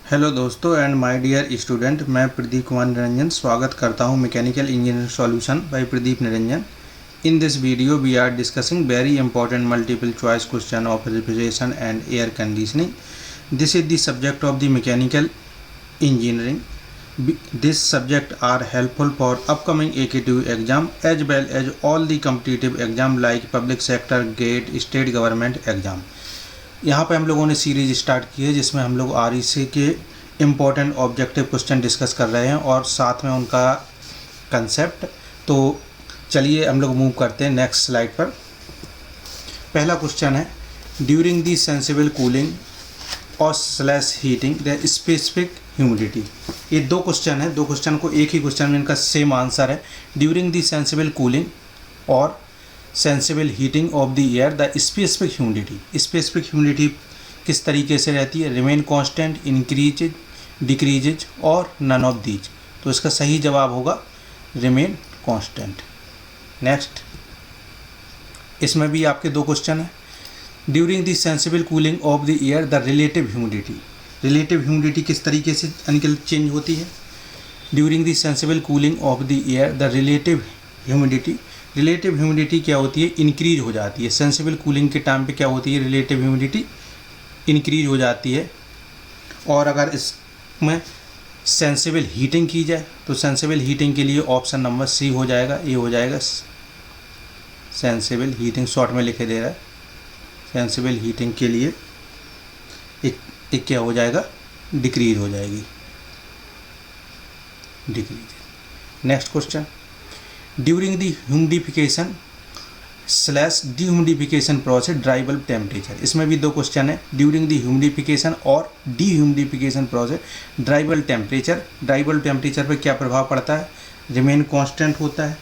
Hello दोस्तों and my dear student, मैं प्रदीप कुमार निरंजन स्वागत करता हूं mechanical engineering solution by Pradeep Niranjan. In this video we are discussing very important multiple choice question of refrigeration and air conditioning. This is the subject of the mechanical engineering. This subject are helpful for upcoming AKTU exam as well as all the competitive exam like public sector, GATE, state government exam. यहाँ पे हम लोगों ने series start की है जिसमें हम लोग REC के इम्पोर्टेंट ऑब्जेक्टिव क्वेश्चन डिस्कस कर रहे हैं और साथ में उनका कंसेप्ट. तो चलिए हम लोग मूव करते हैं नेक्स्ट स्लाइड पर. पहला क्वेश्चन है, ड्यूरिंग दी सेंसिबल कूलिंग और slash heating the specific humidity. ये दो क्वेश्चन है, दो क्वेश्चन को एक ही क्वेश्चन में इनका सेम आंसर है. ड्यूरिंग दी सेंसिबल कूलिंग और sensible heating of the air the specific humidity. Specific humidity किस तरीके से रहती है? रिमेन कांस्टेंट, इंक्रीजेज, डिक्रीजेज और नन ऑफ दीज. तो इसका सही जवाब होगा रिमेन कांस्टेंट. नेक्स्ट, इसमें भी आपके दो क्वेश्चन हैं. During the sensible cooling of the air the relative humidity. Relative humidity किस तरीके से चेंज होती है? During the sensible cooling of the air the relative humidity. Relative humidity क्या होती है? इंक्रीज हो जाती है. सेंसिबल कूलिंग के टाइम पे क्या होती है? रिलेटिव ह्यूमिडिटी इंक्रीज हो जाती है. और अगर इसमें सेंसिबल हीटिंग की जाए तो सेंसिबल हीटिंग के लिए ऑप्शन नंबर सी हो जाएगा. ये हो जाएगा सेंसिबल हीटिंग, शॉर्ट में लिखे दे रहा है. सेंसिबल हीटिंग के लिए एक क्या हो जाएगा? डिक्रीज हो जाएगी, decrease. Next question, during the humidification slash dehumidification process dry bulb temperature. इसमें भी दो क्वेश्चन है. ड्यूरिंग दी ह्यूमिडिफिकेशन और dehumidification process dry bulb temperature. Dry bulb temperature पर क्या प्रभाव पड़ता है? रिमेन कांस्टेंट होता है,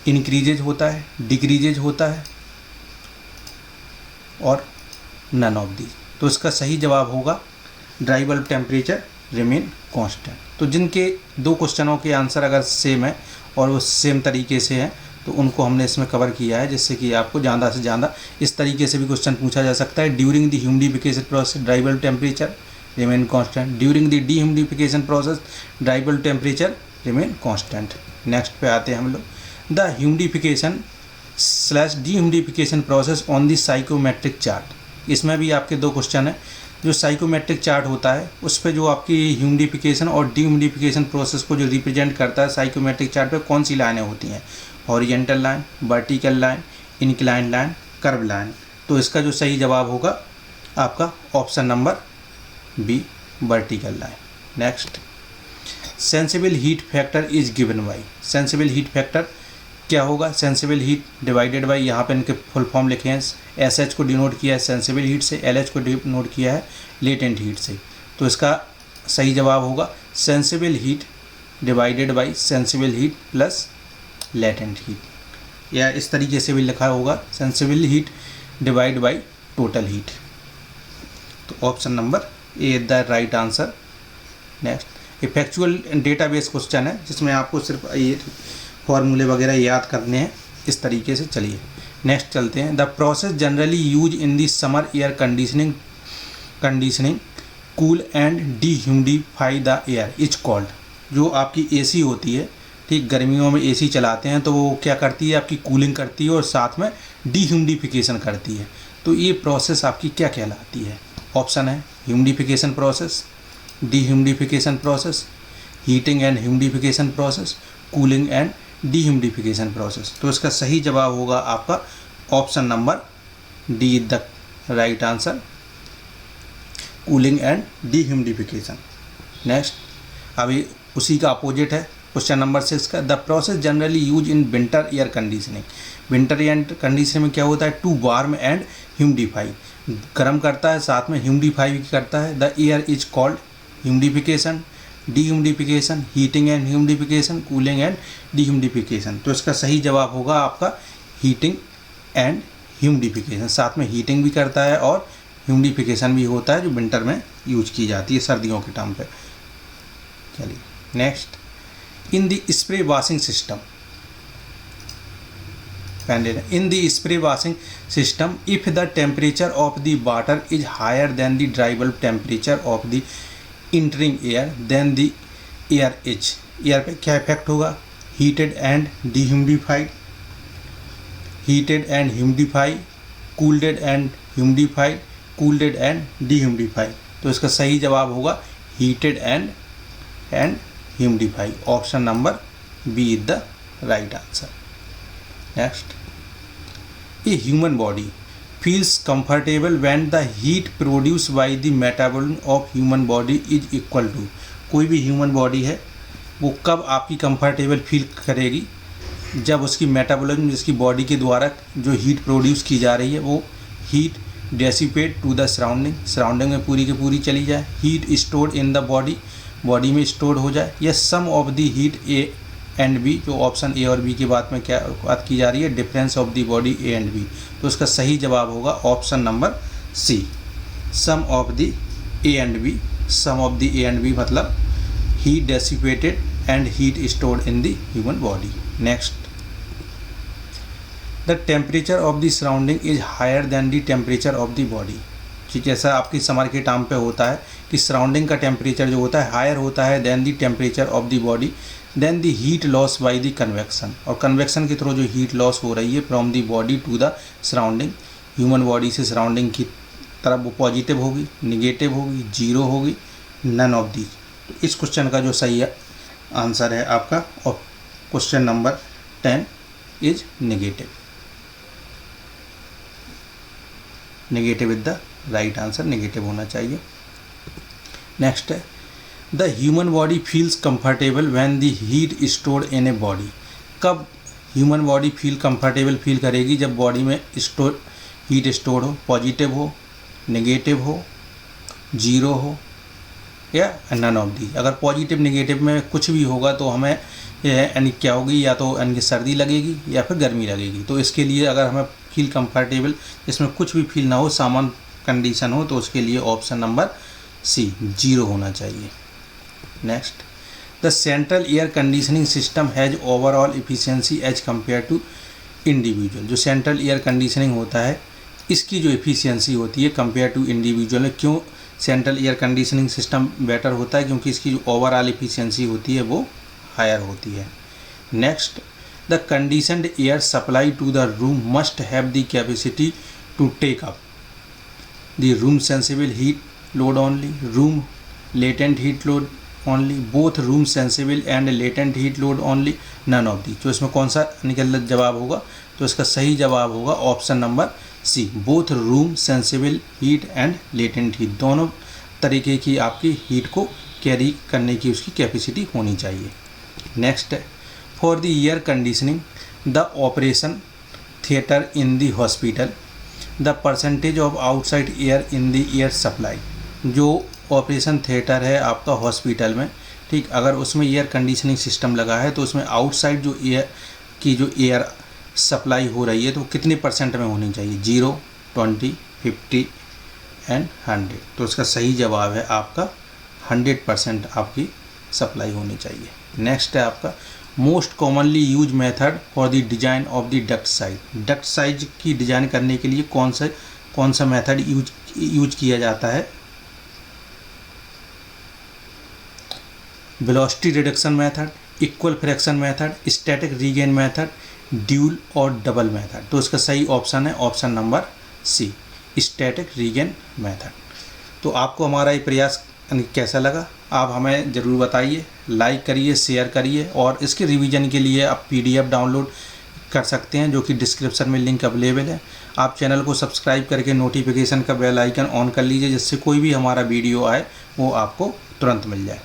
इंक्रीजेज होता है, डिक्रीजेज होता है और नन ऑफ दी. तो इसका सही जवाब होगा dry bulb temperature remain constant. तो जिनके दो क्वेश्चनों के आंसर अगर सेम है और वो सेम तरीके से हैं तो उनको हमने इसमें कवर किया है, जिससे कि आपको ज़्यादा से ज़्यादा इस तरीके से भी क्वेश्चन पूछा जा सकता है. During the humidification process dry bulb temperature remain constant. During the dehumidification process dry bulb temperature remain constant. Next पे आते हैं हम लोग, the humidification slash dehumidification process on the psychometric chart. इसमें भी आपके दो क्वेश्चन है. जो साइकोमेट्रिक चार्ट होता है उस पर जो आपकी ह्यूमिडिफिकेशन और डीह्यूमिडिफिकेशन प्रोसेस को जो रिप्रेजेंट करता है, साइकोमेट्रिक चार्ट पे कौन सी लाइनें होती हैं? Horizontal line, vertical line, incline line, curve line. तो इसका जो सही जवाब होगा आपका option number B, vertical line. Next, sensible heat factor is given by. Sensible heat factor क्या होगा? सेंसिबल हीट डिवाइडेड बाई, यहाँ पे इनके फुल फॉर्म लिखे हैं. SH को डिनोट किया है सेंसिबल हीट से, LH को डिनोट किया है लेटेंट हीट से. तो इसका सही जवाब होगा sensible heat divided by sensible heat plus latent heat. या इस तरीके से भी लिखा होगा sensible heat divide by total heat. तो option number A the right answer. Next, effectual database question है जिसमें आपको सिर्फ ये फॉर्मूले वगैरह याद करने हैं इस तरीके से. चलिए नेक्स्ट चलते हैं. The process generally use in the summer air conditioning cool and dehumidify the air is called. जो आपकी AC होती है, ठीक, गर्मियों में AC चलाते हैं तो वो क्या करती है? आपकी कूलिंग करती है और साथ में डीह्यूमिडिफिकेशन करती है. तो ये प्रोसेस आपकी क्या कहलाती है? ऑप्शन है humidification process, dehumidification process, heating and humidification process, cooling and dehumidification process. तो इसका सही जवाब होगा आपका option number D the right answer, cooling and dehumidification. Next, अभी उसी का अपोजिट है क्वेश्चन नंबर 6 का. The process generally use in winter air conditioning. Winter air conditioning में क्या होता है? To warm and humidify. गर्म करता है साथ में ह्यूमिडिफाई भी करता है. The air is called humidification, dehumidification, heating and humidification, cooling and dehumidification. तो इसका सही जवाब होगा आपका हीटिंग एंड ह्यूमिडिफिकेशन. साथ में हीटिंग भी करता है और ह्यूमिडिफिकेशन भी होता है जो विंटर में यूज की जाती है, सर्दियों के टाइम पे. चलिए next, in the spray washing system in the spray washing system, if the temperature of the water is higher than the dry bulb temperature of the entering air then the air is, air पे क्या effect होगा, heated and dehumidified, heated and humidify, cooled and humidified, cooled and dehumidify. तो इसका सही जवाब होगा heated and humidify. Option number B is the right answer. Next, a human body feels comfortable when the heat produced by the metabolism of human body is equal to, कोई भी human body है वो कब आपकी comfortable feel करेगी, जब उसकी metabolism, जिसकी बॉडी के द्वारा जो हीट प्रोड्यूस की जा रही है वो heat dissipate to the surrounding में पूरी की पूरी चली जाए, heat stored in the body में स्टोर हो जाए, या sum of the heat A and B, जो ऑप्शन ए और बी की बात में क्या बात की जा रही है, difference of the body A and B. तो इसका सही जवाब होगा option number C, sum of the A and B. Sum of the A and B मतलब heat dissipated and heat stored in the human body. Next, the temperature of the surrounding is higher than the temperature of the body. जैसा आपकी summer के time पे होता है कि surrounding का temperature जो होता है हायर होता है then the temperature of the body, then the heat loss by the convection, और कन्वेक्शन के थ्रू जो हीट लॉस हो रही है from the body to the surrounding, human body से सराउंडिंग की तरफ, वो पॉजिटिव होगी, निगेटिव होगी, जीरो होगी, नन ऑफ दी। तो इस क्वेश्चन का जो सही आंसर है आपका, और question number 10 is negative. Negative is the right answer, negative होना चाहिए। नेक्स्ट है, the human body feels comfortable when the heat stored in a body. कब ह्यूमन बॉडी कंफर्टेबल फील करेगी, जब बॉडी में हीट स्टोर हो, पॉजिटिव हो, negative हो, जीरो हो, या नन ऑफ दी। अगर पॉजिटिव नेगेटिव में कुछ भी होगा तो हमें यानी क्या होगी, या तो यानी सर्दी लगेगी या फिर गर्मी लगेगी। तो इसके लिए अगर हमें फील कंफर्टेबल, इसमें कुछ भी फील ना हो, सामान्य कंडीशन हो, तो उसके लिए ऑप्शन नंबर सी, जीरो होना चाहिए। Next, the central air conditioning system has overall efficiency as compare to individual. जो सेंट्रल एयर कंडीशनिंग होता है इसकी जो एफिशिएंसी होती है कंपेयर टू इंडिविजुअल में, क्यों central air conditioning system better होता है, क्योंकि इसकी जो ओवरऑल एफिशिएंसी होती है वो हायर होती है। Next, the conditioned air supply to the room must have the capacity to take up the room sensible heat load only, room latent heat load only, both room sensible and latent heat load only, none of the. तो इसमें कौन सा निकल जवाब होगा, तो इसका सही जवाब होगा option number C, both room sensible heat and latent heat. दोनों तरीके की आपकी हीट को कैरी करने की उसकी कैपेसिटी होनी चाहिए। नेक्स्ट है, for the air conditioning the operation theatre in the hospital, the percentage of outside air in the air supply. जो ऑपरेशन थिएटर है आपका हॉस्पिटल में, ठीक, अगर उसमें एयर कंडीशनिंग सिस्टम लगा है तो उसमें आउटसाइड जो एयर की जो एयर सप्लाई हो रही है तो कितने परसेंट में होनी चाहिए, 0, 20, 50 एंड 100। तो इसका सही जवाब है आपका 100% आपकी सप्लाई होनी चाहिए। नेक्स्ट है आपका, most commonly use method for the design of the duct size. Duct size की डिजाइन करने के लिए कौन सा मेथड यूज किया जाता है, velocity reduction method, equal fraction method, static regain method, dual और डबल मेथड। तो इसका सही ऑप्शन है option number C, static regain method. तो आपको हमारा ये प्रयास कैसा लगा आप हमें ज़रूर बताइए, लाइक करिए, शेयर करिए, और इसके रिवीजन के लिए आप PDF डाउनलोड कर सकते हैं जो कि डिस्क्रिप्शन में लिंक अवेलेबल है। आप चैनल को सब्सक्राइब करके नोटिफिकेशन का बेल आइकन ऑन कर लीजिए, जिससे कोई भी हमारा वीडियो आए वो आपको तुरंत मिल जाए।